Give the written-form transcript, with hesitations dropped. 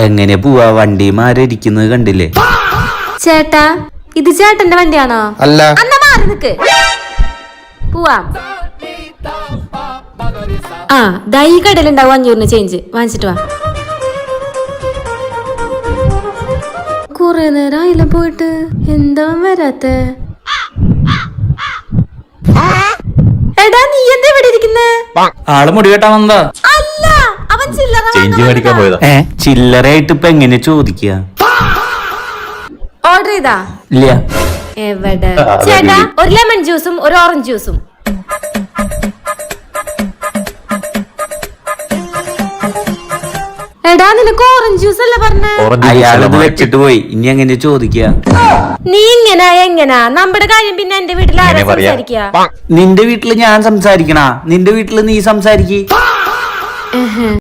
എങ്ങനെ പോവാ? വണ്ടിമാരിക്കുന്നത് കണ്ടില്ലേ? ചേട്ടാ, ഇത് ചേട്ടന്റെ വണ്ടിയാണോ? അല്ല. അന്നാ മാറി നിക്ക്, പോവാം. ആ ദാ ഈ കടയിലുണ്ടാവും 500 ചേഞ്ച്, വാങ്ങിച്ചിട്ട് വാ. കുറെ നേരം ആയില്ല പോയിട്ട്, എന്താ വരാത്ത? എടാ നീ എന്താ ഇവിടെ ഇരിക്കുന്നേ? ആള് മുടി കെട്ടാൻ വന്നതാ. അല്ല, അവൻ ചില്ലറ ചില്ലറയായിട്ട് ഇപ്പൊ എങ്ങനെ ചോദിക്കുക? ഓർഡർ ചെയ്താ? ഇല്ല. എവിടെ? ചേട്ടാ, ഒരു ലെമൺ ജ്യൂസും ഒരു ഓറഞ്ച് ജ്യൂസും. എടാ നിനക്ക് ഓറഞ്ച് ജ്യൂസ് അല്ലേ പറഞ്ഞേ? അയാളത് വെച്ചിട്ട് പോയി, ഇനി എങ്ങനെ ചോദിക്കുക? നീ എങ്ങനാ നമ്മുടെ കാര്യം പിന്നെ എന്റെ വീട്ടിൽ ആരാ സംസാരിക്കുക? നിന്റെ വീട്ടില് ഞാൻ സംസാരിക്കണ? നിന്റെ വീട്ടില് നീ സംസാരിക്ക്.